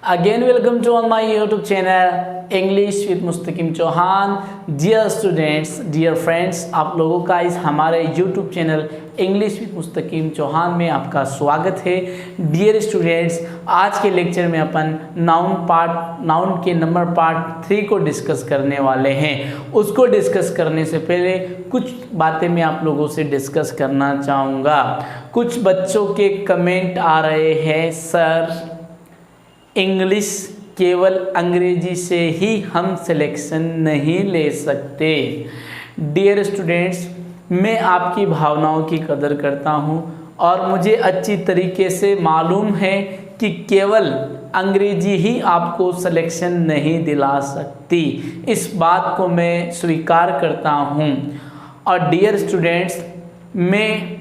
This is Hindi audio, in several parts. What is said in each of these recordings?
Again, welcome to on my YouTube channel English with Mustakim Chauhan. Dear students, dear friends, आप लोगों का इस हमारे YouTube चैनल इंग्लिश विद मुस्तकीम चौहान में आपका स्वागत है। डियर स्टूडेंट्स, आज के लेक्चर में अपन नाउन के नंबर पार्ट 3 को डिस्कस करने वाले हैं। उसको डिस्कस करने से पहले कुछ बातें मैं आप लोगों से डिस्कस करना चाहूँगा। कुछ बच्चों के कमेंट आ रहे हैं, सर इंग्लिश केवल अंग्रेजी से ही हम सिलेक्शन नहीं ले सकते। डियर स्टूडेंट्स, मैं आपकी भावनाओं की कदर करता हूँ और मुझे अच्छी तरीके से मालूम है कि केवल अंग्रेजी ही आपको सिलेक्शन नहीं दिला सकती। इस बात को मैं स्वीकार करता हूँ। और डियर स्टूडेंट्स, मैं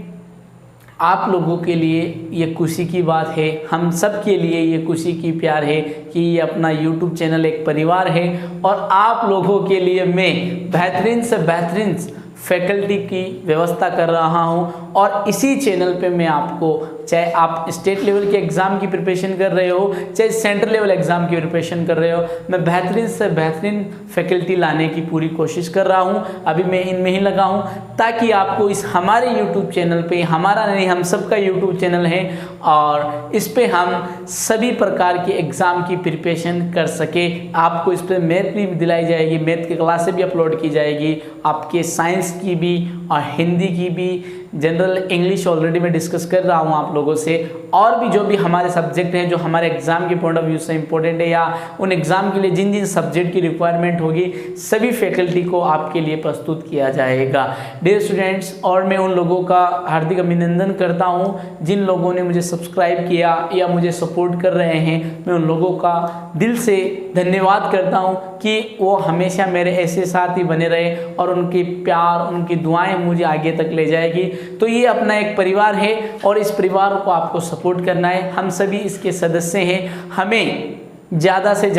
आप लोगों के लिए ये खुशी की बात है, हम सब के लिए ये खुशी की प्यार है कि ये अपना YouTube चैनल एक परिवार है और आप लोगों के लिए मैं बेहतरीन से बेहतरीन फैकल्टी की व्यवस्था कर रहा हूँ। और इसी चैनल पे मैं आपको, चाहे आप स्टेट लेवल के एग्ज़ाम की प्रिपरेशन कर रहे हो, चाहे सेंट्रल लेवल एग्ज़ाम की प्रिपरेशन कर रहे हो, मैं बेहतरीन से बेहतरीन फैकल्टी लाने की पूरी कोशिश कर रहा हूँ। अभी मैं इनमें ही लगा हूँ ताकि आपको इस हमारे YouTube चैनल पे, हमारा नहीं हम सबका YouTube चैनल है और इस पे हम सभी प्रकार के एग्ज़ाम की प्रिपरेशन कर सके। आपको इस पर मैथ भी दिलाई जाएगी, मैथ की क्लासें भी अपलोड की जाएगी, आपके साइंस की भी और हिंदी की भी, जनरल इंग्लिश ऑलरेडी मैं डिस्कस कर रहा हूँ आप लोगों से, और भी जो भी हमारे सब्जेक्ट हैं जो हमारे एग्ज़ाम के पॉइंट ऑफ व्यू से इंपॉर्टेंट है या उन एग्ज़ाम के लिए जिन जिन सब्जेक्ट की रिक्वायरमेंट होगी, सभी फैकल्टी को आपके लिए प्रस्तुत किया जाएगा। डियर स्टूडेंट्स, और मैं उन लोगों का हार्दिक अभिनंदन करता हूँ जिन लोगों ने मुझे सब्सक्राइब किया या मुझे सपोर्ट कर रहे हैं। मैं उन लोगों का दिल से धन्यवाद करता हूँ कि वो हमेशा मेरे ऐसे साथ ही बने रहे और उनकी प्यार, उनकी दुआएं मुझे आगे तक ले जाएगी। तो ये अपना एक परिवार है और इस परिवार को आपको सपोर्ट करना है। हम सभी इसके सदस्य हैं। हमें ज़्यादा से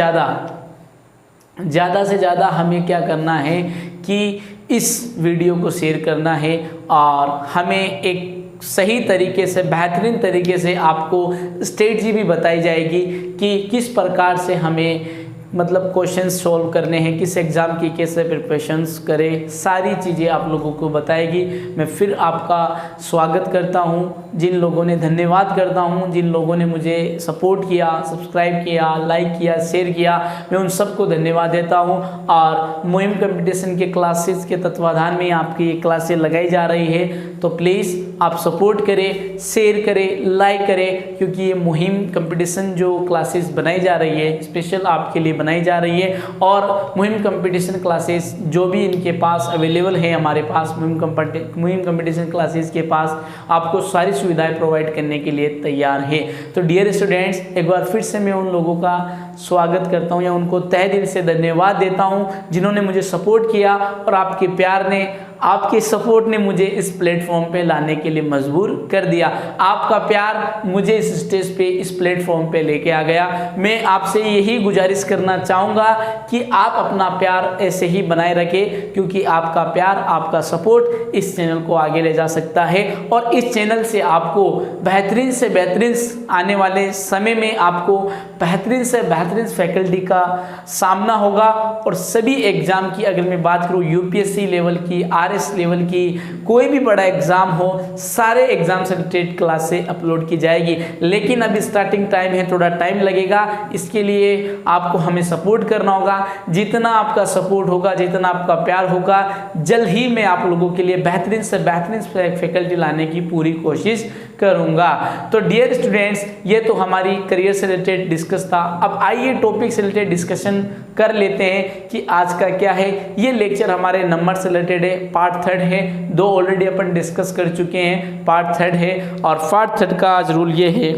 ज़्यादा हमें क्या करना है कि इस वीडियो को शेयर करना है और हमें एक सही तरीके से, बेहतरीन तरीके से आपको स्ट्रेटजी भी बताई जाएगी कि किस प्रकार से हमें मतलब क्वेश्चंस सॉल्व करने हैं, किस एग्ज़ाम की कैसे प्रिपरेशंस करें, सारी चीज़ें आप लोगों को बताएगी। मैं फिर आपका स्वागत करता हूं, जिन लोगों ने, धन्यवाद करता हूं जिन लोगों ने मुझे सपोर्ट किया, सब्सक्राइब किया, लाइक किया, शेयर किया, मैं उन सबको धन्यवाद देता हूं। और मुहिम कंपटीशन के क्लासेस के तत्वाधान में आपकी ये क्लासें लगाई जा रही है, तो प्लीज़ आप सपोर्ट करें, शेयर करें, लाइक करें, क्योंकि ये मुहिम कंपटीशन जो क्लासेस बनाई जा रही है स्पेशल आपके लिए बनाई जा रही है। और मुहिम कंपटीशन क्लासेस जो भी इनके पास अवेलेबल है, हमारे पास मुहिम कंपटीशन क्लासेस के पास आपको सारी सुविधाएं प्रोवाइड करने के लिए तैयार है। तो डियर स्टूडेंट्स, एक बार फिर से मैं उन लोगों का स्वागत करता हूं या उनको तहे दिल से धन्यवाद देता हूं जिन्होंने मुझे सपोर्ट किया और आपके प्यार ने, आपके सपोर्ट ने मुझे इस प्लेटफॉर्म पे लाने के लिए मजबूर कर दिया। आपका प्यार मुझे इस स्टेज पे, इस प्लेटफॉर्म पे लेके आ गया। मैं आपसे यही गुजारिश करना चाहूँगा कि आप अपना प्यार ऐसे ही बनाए रखें, क्योंकि आपका प्यार, आपका सपोर्ट इस चैनल को आगे ले जा सकता है और इस चैनल से आपको बेहतरीन से बेहतरीन, आने वाले समय में आपको बेहतरीन से बेहतरीन फैकल्टी का सामना होगा। और सभी एग्जाम की अगर मैं बात करूँ, यूपीएससी लेवल की, आरएस लेवल की, कोई भी बड़ा एग्जाम हो, सारे एग्जाम से रिलेटेड क्लासें अपलोड की जाएगी। लेकिन अभी स्टार्टिंग टाइम है, थोड़ा टाइम लगेगा, इसके लिए आपको हमें सपोर्ट करना होगा। जितना आपका सपोर्ट होगा, जितना आपका प्यार होगा, जल्द ही मैं आप लोगों के लिए बेहतरीन से बेहतरीन फैकल्टी लाने की पूरी कोशिश करूंगा। तो डियर स्टूडेंट्स, ये तो हमारी करियर से रिलेटेड डिस्कस था। अब आइए टॉपिक से रिलेटेड डिस्कशन कर लेते हैं कि आज का क्या है। ये लेक्चर हमारे नंबर से रिलेटेड है, पार्ट 3 है। 2 ऑलरेडी अपन डिस्कस कर चुके हैं, पार्ट 3 है। और पार्ट 3 का आज रूल ये है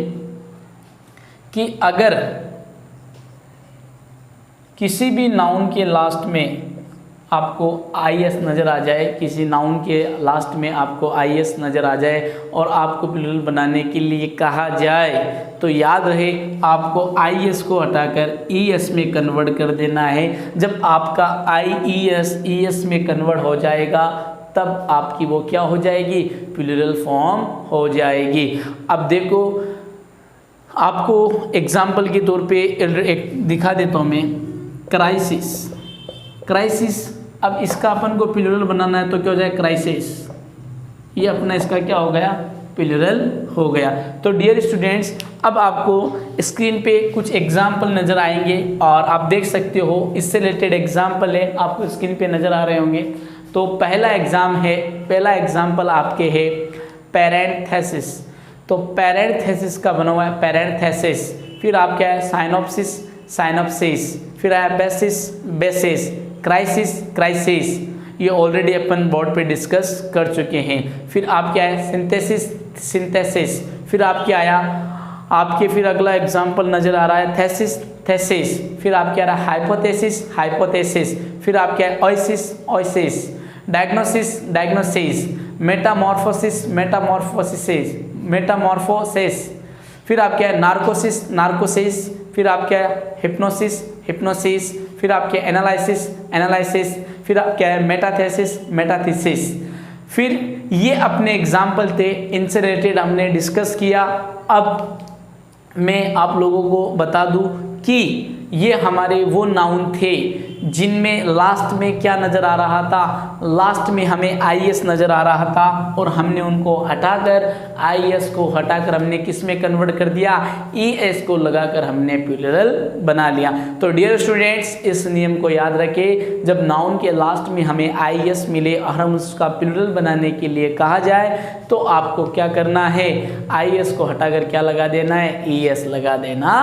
कि अगर किसी भी नाउन के लास्ट में आपको IS नज़र आ जाए, किसी नाउन के लास्ट में आपको IS नज़र आ जाए और आपको प्लूरल बनाने के लिए कहा जाए, तो याद रहे आपको IS को हटाकर ES में कन्वर्ट कर देना है। जब आपका IES ES में कन्वर्ट हो जाएगा, तब आपकी वो क्या हो जाएगी, प्लूरल फॉर्म हो जाएगी। अब देखो, आपको एग्जाम्पल के तौर पे एक दिखा देता हूँ मैं। क्राइसिस, क्राइसिस, अब इसका अपन को प्लूरल बनाना है तो क्या हो जाए, क्राइसिस। ये अपना इसका क्या हो गया, प्लूरल हो गया। तो डियर स्टूडेंट्स, अब आपको स्क्रीन पे कुछ एग्जाम्पल नज़र आएंगे और आप देख सकते हो इससे रिलेटेड एग्जाम्पल है, आपको स्क्रीन पे नज़र आ रहे होंगे। तो पहला एग्जाम्पल आपके है पैरेंथेसिस। तो पैरेंथेसिस का बना हुआ है पैरेंथेसिस, फिर आप क्या है साइनोप्सिस, साइनोप्सिस, फिर आया बेसिस, बेसिस, क्राइसिस, क्राइसिस, ये ऑलरेडी अपन बोर्ड पे डिस्कस कर चुके हैं। फिर आप क्या है सिंथेसिस, सिंथेसिस, फिर आपके आया आपके फिर अगला एग्जाम्पल नज़र आ रहा है थेसिस, थेसिस, फिर आप क्या रहा है हाइपोथेसिस, हाइपोथेसिस, फिर आप क्या है Oasis, Oasis, diagnosis, diagnosis, Metamorphosis, Metamorphosis, Metamorphosis, फिर आप क्या है नार्कोसिस, नार्कोसिस, फिर आप क्या है हिप्नोसिस, हिप्नोसिस, फिर आप क्या एनालिसिस, एनालिसिस, फिर आप क्या है मेटाथेसिस, मेटाथेसिस। फिर ये अपने एग्जाम्पल थे, इनसे रिलेटेड हमने डिस्कस किया। अब मैं आप लोगों को बता दूं कि ये हमारे वो नाउन थे जिनमें लास्ट में क्या नज़र आ रहा था, लास्ट में हमें आईएस नज़र आ रहा था और हमने उनको हटाकर आईएस को हटाकर हमने किस में कन्वर्ट कर दिया, ईएस को लगाकर हमने प्लूरल बना लिया। तो डियर स्टूडेंट्स, इस नियम को याद रखें, जब नाउन के लास्ट में हमें आईएस मिले और हम उसका प्लूरल बनाने के लिए कहा जाए तो आपको क्या करना है, आईएस को हटाकर क्या लगा देना है, ईएस लगा देना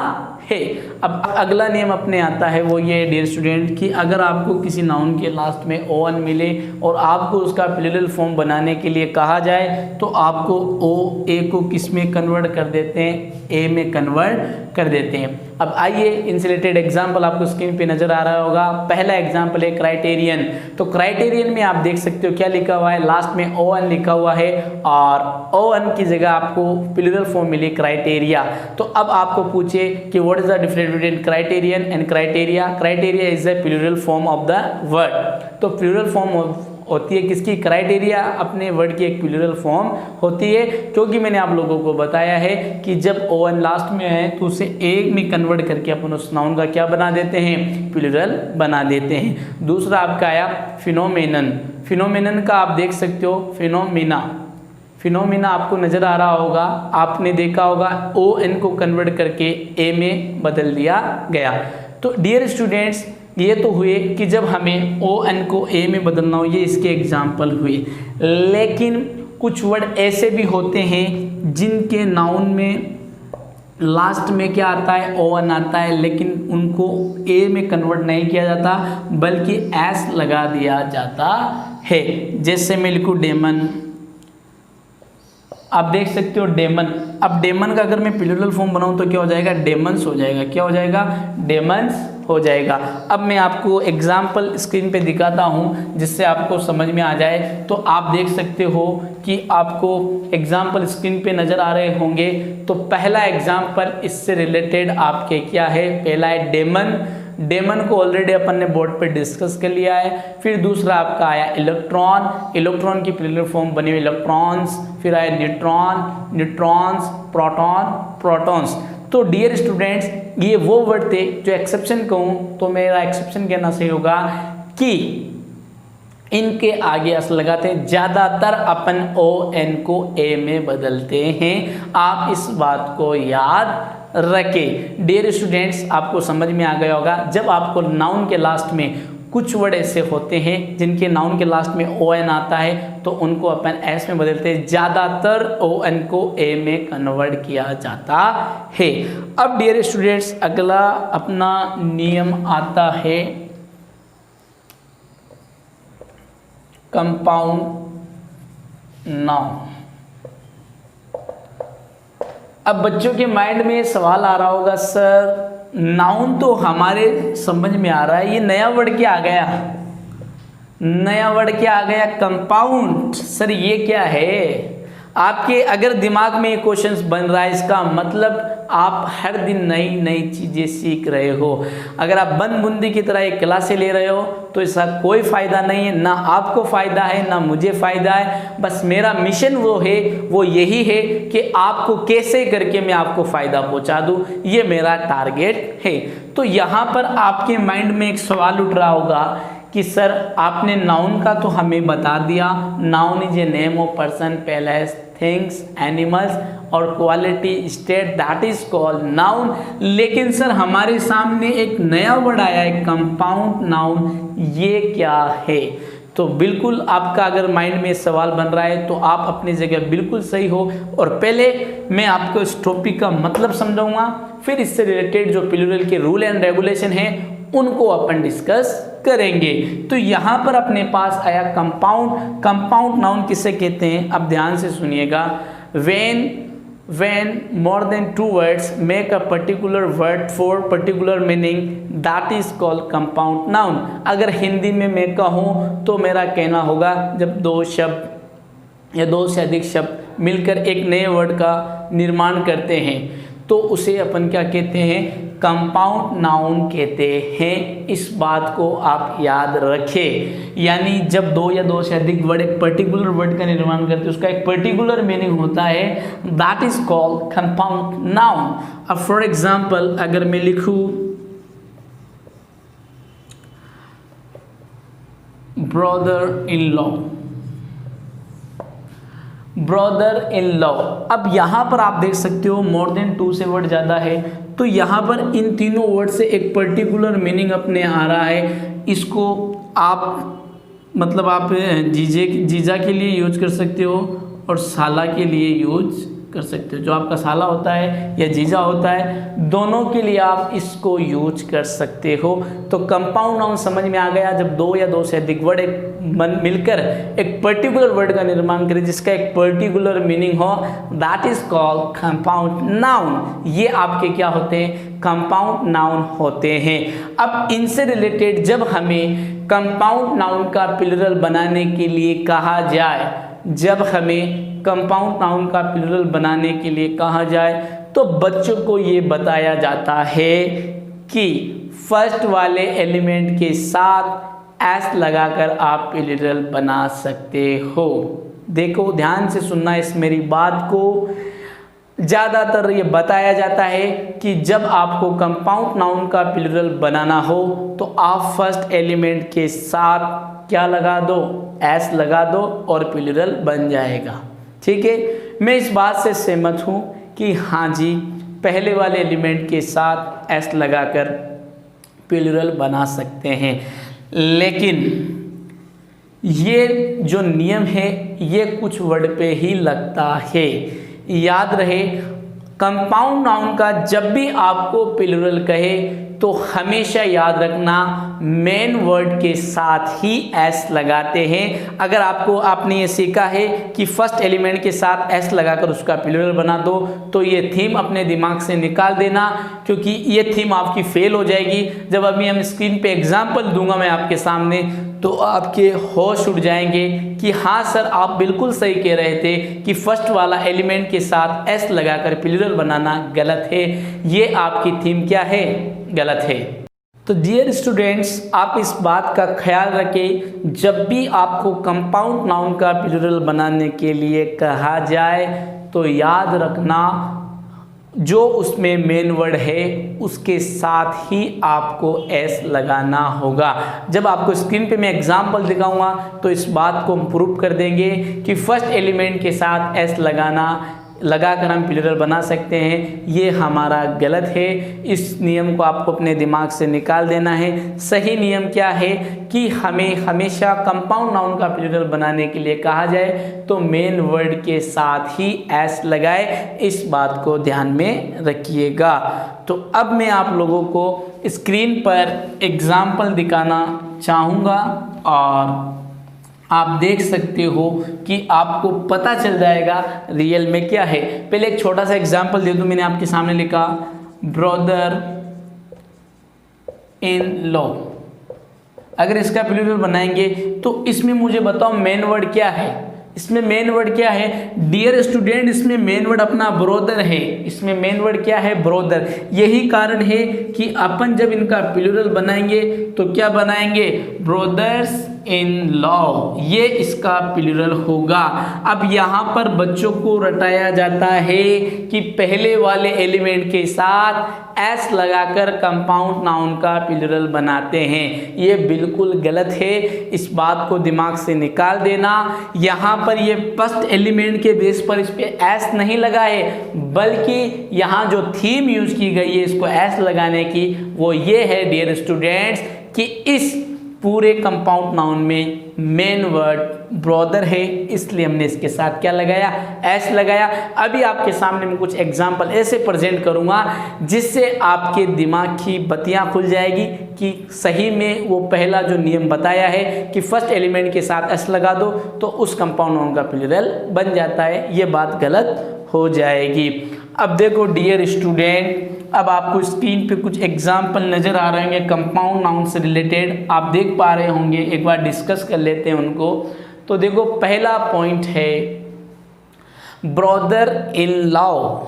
है। अब अगला नियम अपने आता है वो ये डियर स्टूडेंट कि अगर आपको किसी नाउन के लास्ट में ओन मिले और आपको उसका प्लूरल फॉर्म बनाने के लिए कहा जाए तो आपको ओ ए को किस में कन्वर्ट कर देते हैं, ए में कन्वर्ट कर देते हैं। अब आइए इनसे रिलेटेड एग्जाम्पल आपको स्क्रीन पे नजर आ रहा होगा। पहला एग्जाम्पल है क्राइटेरियन। तो क्राइटेरियन में आप देख सकते हो क्या लिखा हुआ है, लास्ट में ओ एन लिखा हुआ है और ओ एन की जगह आपको प्लूरल फॉर्म मिली क्राइटेरिया। तो अब आपको पूछे कि what is the difference between criterion and criteria. Criteria is the plural form of the word. तो प्लूरल फॉर्म होती है किसकी, क्राइटेरिया अपने वर्ड की एक प्लूरल फॉर्म होती है, क्योंकि मैंने आप लोगों को बताया है कि जब ओ एन लास्ट में है तो उसे ए में कन्वर्ट करके अपन उस नाउन का क्या बना देते हैं, प्लूरल बना देते हैं। दूसरा आपका आया फिनोमेनन। फिनोमेनन का आप देख सकते हो फिनोमिना, फिनोमिना आपको नज़र आ रहा होगा, आपने देखा होगा ओ एन को कन्वर्ट करके ए में बदल दिया गया। तो डियर स्टूडेंट्स, ये तो हुए कि जब हमें ओ एन को ए में बदलना हो, ये इसके एग्जाम्पल हुए। लेकिन कुछ वर्ड ऐसे भी होते हैं जिनके नाउन में लास्ट में क्या आता है, ओ एन आता है, लेकिन उनको ए में कन्वर्ट नहीं किया जाता बल्कि एस लगा दिया जाता है। जैसे मैं लिखूँ डेमन, आप देख सकते हो डेमन। अब डेमन का अगर मैं प्लूरल फॉर्म बनाऊं तो क्या हो जाएगा, डेमंस हो जाएगा। क्या हो जाएगा, डेमंस हो जाएगा। अब मैं आपको एग्जाम्पल स्क्रीन पे दिखाता हूं जिससे आपको समझ में आ जाए। तो आप देख सकते हो कि आपको एग्जाम्पल स्क्रीन पे नज़र आ रहे होंगे। तो पहला एग्जाम्पल इससे रिलेटेड आपके क्या है, पहला है डेमन। डेमन को ऑलरेडी अपन ने बोर्ड पे डिस्कस कर लिया है। फिर दूसरा आपका आया इलेक्ट्रॉन, इलेक्ट्रॉन की प्लूरल फॉर्म बनी हुई इलेक्ट्रॉन्स। फिर आया न्यूट्रॉन, न्यूट्रॉन्स, प्रोटॉन, प्रोटॉन्स। तो डियर स्टूडेंट्स, ये वो वर्ड थे जो एक्सेप्शन कहूँ तो मेरा एक्सेप्शन कहना सही होगा कि इनके आगे अस लगाते हैं, ज़्यादातर अपन ओ एन को ए में बदलते हैं। आप इस बात को याद रखें। डियर स्टूडेंट्स, आपको समझ में आ गया होगा, जब आपको नाउन के लास्ट में कुछ वर्ड ऐसे होते हैं जिनके नाउन के लास्ट में ओ एन आता है तो उनको अपन एस में बदलते हैं। ज़्यादातर ओ एन को ए में कन्वर्ट किया जाता है। अब डियर स्टूडेंट्स, अगला अपना नियम आता है कंपाउंड नाउन। अब बच्चों के माइंड में सवाल आ रहा होगा, सर नाउन तो हमारे समझ में आ रहा है, ये नया वर्ड क्या आ गया, नया वर्ड क्या आ गया, कंपाउंड। सर ये क्या है? आपके अगर दिमाग में ये क्वेश्चंस बन रहा है, इसका मतलब आप हर दिन नई नई चीज़ें सीख रहे हो। अगर आप बंद बूंदी की तरह एक क्लासें ले रहे हो तो इसका कोई फ़ायदा नहीं है, ना आपको फ़ायदा है ना मुझे फ़ायदा है। बस मेरा मिशन वो यही है कि आपको कैसे करके मैं आपको फ़ायदा पहुंचा दूं, ये मेरा टारगेट है। तो यहाँ पर आपके माइंड में एक सवाल उठ रहा होगा कि सर आपने नाउन का तो हमें बता दिया, noun is a name of person, place, things, animals और quality state that is called noun. लेकिन सर हमारे सामने एक नया वर्ड आया है कंपाउंड नाउन, ये क्या है? तो बिल्कुल आपका अगर माइंड में सवाल बन रहा है तो आप अपनी जगह बिल्कुल सही हो। और पहले मैं आपको इस टॉपिक का मतलब समझाऊंगा, फिर इससे रिलेटेड जो प्लूरल के रूल एंड रेगुलेशन है उनको अपन डिस्कस करेंगे। तो यहाँ पर अपने पास आया कंपाउंड। कंपाउंड नाउन किसे कहते हैं? अब ध्यान से सुनिएगा। when more than two words make a particular word for particular meaning that is called compound noun। अगर हिंदी में मैं कहूँ तो मेरा कहना होगा जब दो शब्द या दो से अधिक शब्द मिलकर एक नए वर्ड का निर्माण करते हैं तो उसे अपन क्या कहते हैं? कंपाउंड नाउन कहते हैं। इस बात को आप याद रखें। यानी जब दो या दो से अधिक वर्ड एक पर्टिकुलर वर्ड का निर्माण करते हैं उसका एक पर्टिकुलर मीनिंग होता है, that is called compound noun. अब फॉर एग्जांपल अगर मैं लिखूं brother in law, brother in law, अब यहाँ पर आप देख सकते हो मोर देन टू से वर्ड ज़्यादा है तो यहाँ पर इन तीनों वर्ड से एक पर्टिकुलर मीनिंग अपने आ रहा है। इसको आप मतलब आप जीजा के लिए यूज कर सकते हो और साला के लिए यूज कर सकते हो। जो आपका साला होता है या जीजा होता है दोनों के लिए आप इसको यूज कर सकते हो। तो कंपाउंड नाउन समझ में आ गया, जब दो या दो से अधिक वर्ड मिलकर एक पर्टिकुलर वर्ड का निर्माण करें जिसका एक पर्टिकुलर मीनिंग हो, that is called compound noun. ये आपके क्या होते हैं? कंपाउंड नाउन होते हैं। अब इनसे रिलेटेड जब हमें कंपाउंड नाउन का प्लूरल बनाने के लिए कहा जाए, जब हमें कंपाउंड नाउन का प्लूरल बनाने के लिए कहा जाए तो बच्चों को ये बताया जाता है कि फर्स्ट वाले एलिमेंट के साथ एस लगाकर आप प्लूरल बना सकते हो। देखो ध्यान से सुनना इस मेरी बात को। ज़्यादातर ये बताया जाता है कि जब आपको कंपाउंड नाउन का प्लूरल बनाना हो तो आप फर्स्ट एलिमेंट के साथ क्या लगा दो? एस लगा दो और प्लूरल बन जाएगा। ठीक है, मैं इस बात से सहमत हूँ कि हाँ जी पहले वाले एलिमेंट के साथ एस लगाकर प्लूरल बना सकते हैं। लेकिन ये जो नियम है ये कुछ वर्ड पे ही लगता है। याद रहे कंपाउंड नाउन का जब भी आपको प्लूरल कहे तो हमेशा याद रखना मेन वर्ड के साथ ही एस लगाते हैं। अगर आपने ये सीखा है कि फर्स्ट एलिमेंट के साथ एस लगाकर उसका प्लूरल बना दो तो ये थीम अपने दिमाग से निकाल देना, क्योंकि ये थीम आपकी फेल हो जाएगी। जब अभी हम स्क्रीन पे एग्जांपल दूंगा मैं आपके सामने तो आपके होश उड़ जाएंगे कि हाँ सर आप बिल्कुल सही कह रहे थे कि फर्स्ट वाला एलिमेंट के साथ एस लगाकर प्लूरल बनाना गलत है। ये आपकी थीम क्या है? गलत है। तो डियर स्टूडेंट्स आप इस बात का ख्याल रखें जब भी आपको कंपाउंड नाउन का प्लूरल बनाने के लिए कहा जाए तो याद रखना जो उसमें मेन वर्ड है उसके साथ ही आपको एस लगाना होगा। जब आपको स्क्रीन पे मैं एग्जांपल दिखाऊंगा तो इस बात को हम प्रूव कर देंगे कि फर्स्ट एलिमेंट के साथ एस लगाकर हम प्लूरल बना सकते हैं। ये हमारा गलत है। इस नियम को आपको अपने दिमाग से निकाल देना है। सही नियम क्या है कि हमें हमेशा कंपाउंड नाउन का प्लूरल बनाने के लिए कहा जाए तो मेन वर्ड के साथ ही एस लगाए। इस बात को ध्यान में रखिएगा। तो अब मैं आप लोगों को स्क्रीन पर एग्जाम्पल दिखाना चाहूँगा और आप देख सकते हो कि आपको पता चल जाएगा रियल में क्या है। पहले एक छोटा सा एग्जांपल दे दूं। मैंने आपके सामने लिखा ब्रदर इन लॉ। अगर इसका प्लूरल बनाएंगे तो इसमें मुझे बताओ मेन वर्ड क्या है? इसमें मेन वर्ड क्या है डियर स्टूडेंट, इसमें मेन वर्ड अपना ब्रोदर है, इसमें मेन वर्ड क्या है ब्रोदर। यही कारण है कि अपन जब इनका प्लूरल बनाएंगे तो क्या बनाएंगे ब्रोदर्स इन लॉ, ये इसका प्लूरल होगा। अब यहाँ पर बच्चों को रटाया जाता है कि पहले वाले एलिमेंट के साथ एस लगाकर कंपाउंड नाउन का प्लूरल बनाते हैं, ये बिल्कुल गलत है, इस बात को दिमाग से निकाल देना। यहाँ पर ये फर्स्ट एलिमेंट के बेस पर इस पे एस नहीं लगा है, बल्कि यहाँ जो थीम यूज की गई है इसको एस लगाने की वो ये है डियर स्टूडेंट्स कि इस पूरे कंपाउंड नाउन में मेन वर्ड ब्रदर है, इसलिए हमने इसके साथ क्या लगाया एस लगाया। अभी आपके सामने मैं कुछ एग्जाम्पल ऐसे प्रेजेंट करूंगा जिससे आपके दिमाग की बत्तियां खुल जाएगी कि सही में वो पहला जो नियम बताया है कि फर्स्ट एलिमेंट के साथ एस लगा दो तो उस कंपाउंड नाउन का प्लूरल बन जाता है, ये बात गलत हो जाएगी। अब देखो डियर स्टूडेंट, अब आपको स्क्रीन पे कुछ एग्जाम्पल नज़र आ रहे होंगे कंपाउंड नाउन से रिलेटेड, आप देख पा रहे होंगे, एक बार डिस्कस कर लेते हैं उनको। तो देखो पहला पॉइंट है brother in law.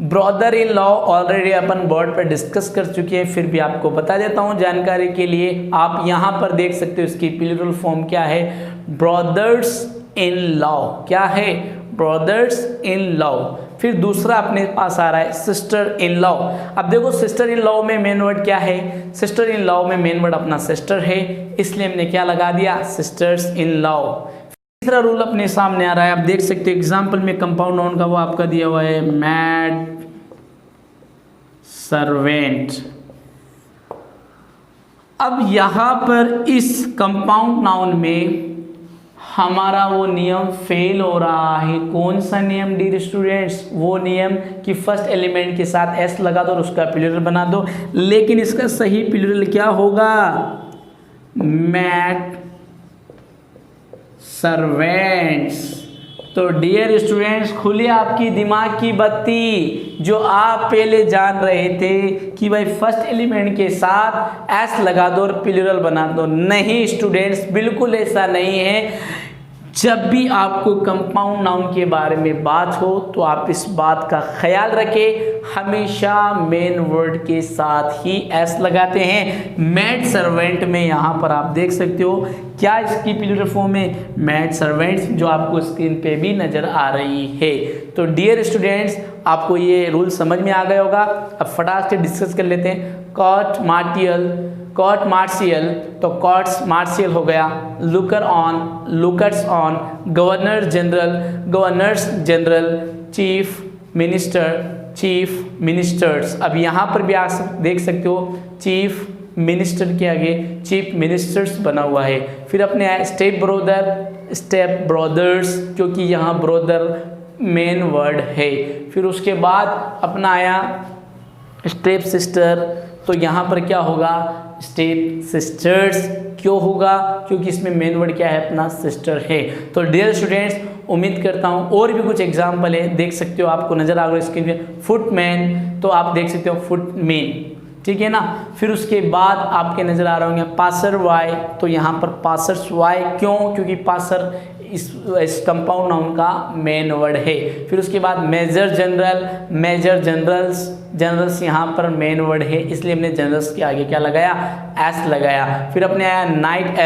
Brother in law already upon board पर डिस्कस कर चुके हैं, फिर भी आपको बता देता हूँ जानकारी के लिए। आप यहाँ पर देख सकते हो इसकी प्लूरल फॉर्म क्या है ब्रदर्स इन लॉ, क्या है ब्रदर्स इन लॉ। फिर दूसरा अपने पास आ रहा है सिस्टर इन लॉ। अब देखो सिस्टर इन लॉ में मेन वर्ड क्या है, सिस्टर इन लॉ में मेन वर्ड अपना सिस्टर है, इसलिए हमने क्या लगा दिया सिस्टर्स इन लॉ। तीसरा रूल अपने सामने आ रहा है, आप देख सकते हो एग्जाम्पल में कंपाउंड नाउन का वो आपका दिया हुआ है मैड सर्वेंट। अब यहाँ पर इस कंपाउंड नाउन में हमारा वो नियम फेल हो रहा है। कौन सा नियम डियर स्टूडेंट्स, वो नियम कि फर्स्ट एलिमेंट के साथ एस लगा दो और उसका प्लूरल बना दो, लेकिन इसका सही प्लूरल क्या होगा मैड सर्वेंट्स। तो डियर स्टूडेंट्स खुली आपकी दिमाग की बत्ती, जो आप पहले जान रहे थे कि भाई फर्स्ट एलिमेंट के साथ एस लगा दो और प्लूरल बना दो, नहीं स्टूडेंट्स बिल्कुल ऐसा नहीं है। जब भी आपको कंपाउंड नाउन के बारे में बात हो तो आप इस बात का ख्याल रखें, हमेशा मेन वर्ड के साथ ही एस लगाते हैं। मैड सर्वेंट में यहाँ पर आप देख सकते हो क्या इसकी प्लूरल फॉर्म है मैड सर्वेंट्स, जो आपको स्क्रीन पे भी नज़र आ रही है। तो डियर स्टूडेंट्स आपको ये रूल समझ में आ गया होगा। अब फटाक से डिस्कस कर लेते हैं। कॉट मार्शियल, तो कॉट्स मार्शियल हो गया, looker on lookers on, governor general, chief ministers. अब यहाँ पर भी आप देख सकते हो चीफ मिनिस्टर के आगे चीफ मिनिस्टर्स बना हुआ है। फिर अपने आया स्टेप ब्रदर्स, क्योंकि यहाँ ब्रदर मेन वर्ड है। फिर उसके बाद अपना आया स्टेप सिस्टर, तो यहाँ पर क्या होगा स्टेप सिस्टर्स। क्यों होगा, क्योंकि इसमें मेन वर्ड क्या है अपना सिस्टर है। तो डियर स्टूडेंट्स उम्मीद करता हूँ और भी कुछ एग्जाम्पल है, देख सकते हो आपको नज़र आ रहा है इसके लिए फुटमैन, तो आप देख सकते हो फुटमेन, ठीक है ना। फिर उसके बाद आपके नज़र आ रहे होंगे पासर वाई, तो यहाँ पर पासर्स वाई क्यों, क्योंकि पासर इस कंपाउंड नाउन का मेन वर्ड है। फिर उसके बाद मेजर जनरल्स यहाँ पर मेन वर्ड है, इसलिए हमने जनरल्स के आगे क्या लगाया एस लगाया। फिर अपने आया नाइट्स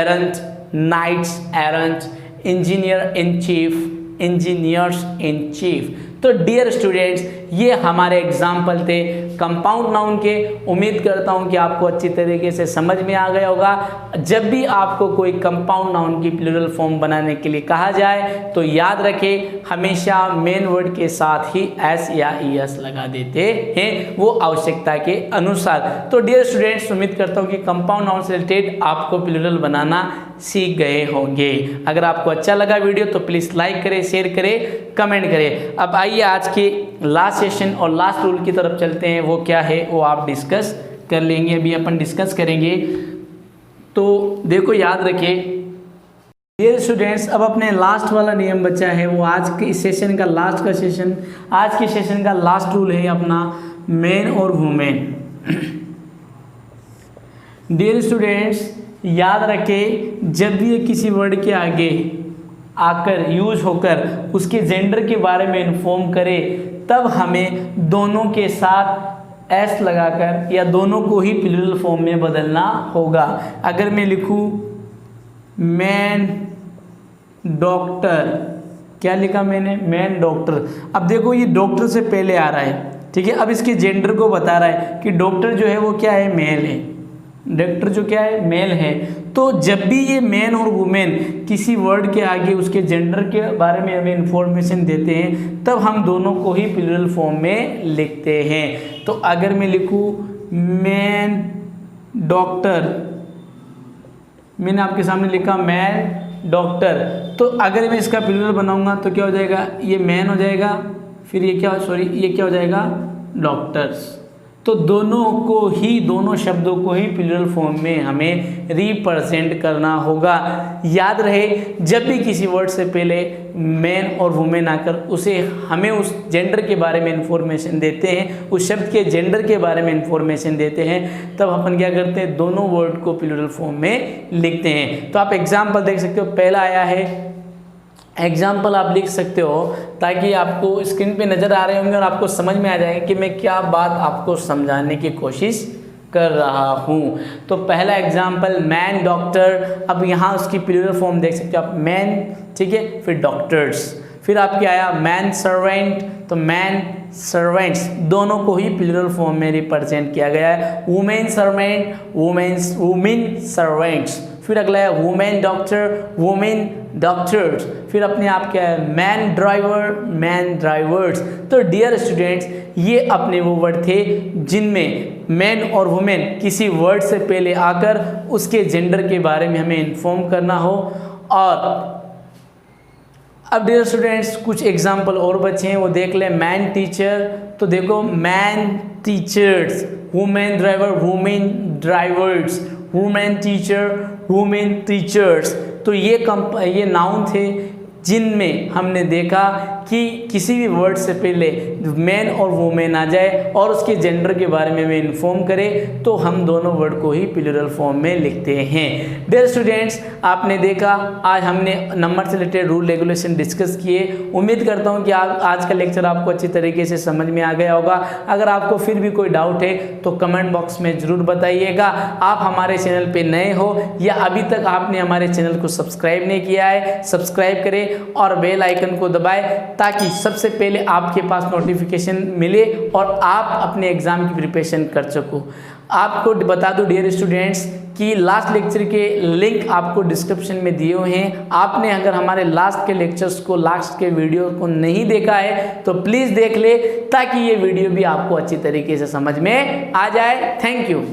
एरंट, इंजीनियर्स इन चीफ। तो डियर स्टूडेंट्स ये हमारे एग्जाम्पल थे कंपाउंड नाउन के। उम्मीद करता हूँ कि आपको अच्छी तरीके से समझ में आ गया होगा। जब भी आपको कोई कंपाउंड नाउन की प्लूरल फॉर्म बनाने के लिए कहा जाए तो याद रखें हमेशा मेन वर्ड के साथ ही एस या ईएस लगा देते हैं, वो आवश्यकता के अनुसार। तो डियर स्टूडेंट्स उम्मीद करता हूँ कि कंपाउंड नाउन से रिलेटेड आपको प्लूरल बनाना सीख गए होंगे। अगर आपको अच्छा लगा वीडियो तो प्लीज़ लाइक करें, शेयर करें, कमेंट करें। अब आइए आज के लास्ट सेशन और लास्ट रूल की तरफ चलते हैं। वो क्या है वो आप डिस्कस कर लेंगे, अभी अपन डिस्कस करेंगे। तो देखो याद रखें डियर स्टूडेंट्स, अब अपने लास्ट वाला नियम बचा है, वो आज के इस सेशन का लास्ट का सेशन, आज के सेशन का लास्ट रूल है अपना मैन और वुमेन। डियर स्टूडेंट्स याद रखें जब भी ये किसी वर्ड के आगे आकर यूज होकर उसके जेंडर के बारे में इन्फॉर्म करे, तब हमें दोनों के साथ एस लगाकर या दोनों को ही प्लूरल फॉर्म में बदलना होगा। अगर मैं लिखूं मैन डॉक्टर, क्या लिखा मैंने, मैन डॉक्टर। अब देखो ये डॉक्टर से पहले आ रहा है, ठीक है। अब इसके जेंडर को बता रहा है कि डॉक्टर जो है वो क्या है, मेल है। डॉक्टर जो क्या है, मेल है। तो जब भी ये मैन और वुमेन किसी वर्ड के आगे उसके जेंडर के बारे में हमें इंफॉर्मेशन देते हैं, तब हम दोनों को ही प्लूरल फॉर्म में लिखते हैं। तो अगर मैं लिखूं मैन डॉक्टर, मैंने आपके सामने लिखा मैन डॉक्टर, तो अगर मैं इसका प्लूरल बनाऊंगा तो क्या हो जाएगा, ये मैन हो जाएगा, फिर ये क्या हो जाएगा, डॉक्टर्स। तो दोनों को ही, दोनों शब्दों को ही प्लूरल फॉर्म में हमें रिप्रेजेंट करना होगा। याद रहे, जब भी किसी वर्ड से पहले मैन और वुमेन आकर उसे हमें उस जेंडर के बारे में इंफॉर्मेशन देते हैं, उस शब्द के जेंडर के बारे में इंफॉर्मेशन देते हैं, तब अपन क्या करते हैं, दोनों वर्ड को प्लूरल फॉर्म में लिखते हैं। तो आप एग्जाम्पल देख सकते हो, पहला आया है, एग्जाम्पल आप लिख सकते हो ताकि आपको स्क्रीन पे नज़र आ रहे होंगे और आपको समझ में आ जाएगा कि मैं क्या बात आपको समझाने की कोशिश कर रहा हूँ। तो पहला एग्जाम्पल मैन डॉक्टर। अब यहाँ उसकी प्लूरल फॉर्म देख सकते हो आप, मैन, ठीक है, फिर डॉक्टर्स, फिर आपके आया मैन सर्वेंट, तो मैन सर्वेंट्स, दोनों को ही प्लूरल फॉर्म में रिप्रेजेंट किया गया है। वुमेन सर्वेंट, वुमेन सर्वेंट्स, फिर अगला है वुमेन डॉक्टर, वुमेन डॉक्टर्स, फिर अपने आप क्या है, मैन ड्राइवर, मैन ड्राइवर्स। तो डियर स्टूडेंट्स, ये अपने वो वर्ड थे जिनमें मैन और वुमेन किसी वर्ड से पहले आकर उसके जेंडर के बारे में हमें इन्फॉर्म करना हो। और अब डियर स्टूडेंट्स कुछ एग्जाम्पल और बचे हैं, वो देख लें। मैन टीचर, तो देखो man teachers, women driver, women drivers, women teacher, women teachers. तो ये नाउन थे जिनमें हमने देखा कि किसी भी वर्ड से पहले मैन और वुमेन आ जाए और उसके जेंडर के बारे में हमें इन्फॉर्म करे, तो हम दोनों वर्ड को ही प्लूरल फॉर्म में लिखते हैं। डियर स्टूडेंट्स, आपने देखा आज हमने नंबर से रिलेटेड रूल रेगुलेशन डिस्कस किए। उम्मीद करता हूं कि आज का लेक्चर आपको अच्छी तरीके से समझ में आ गया होगा। अगर आपको फिर भी कोई डाउट है तो कमेंट बॉक्स में ज़रूर बताइएगा। आप हमारे चैनल पर नए हो या अभी तक आपने हमारे चैनल को सब्सक्राइब नहीं किया है, सब्सक्राइब करें और बेल आइकन को दबाएं ताकि सबसे पहले आपके पास नोटिफिकेशन मिले और आप अपने एग्जाम की प्रिपरेशन कर सको। आपको बता दो डियर स्टूडेंट्स कि लास्ट लेक्चर के लिंक आपको डिस्क्रिप्शन में दिए हुए हैं। आपने अगर हमारे लास्ट के लेक्चर्स को, लास्ट के वीडियो को नहीं देखा है तो प्लीज़ देख ले ताकि ये वीडियो भी आपको अच्छी तरीके से समझ में आ जाए। Thank you.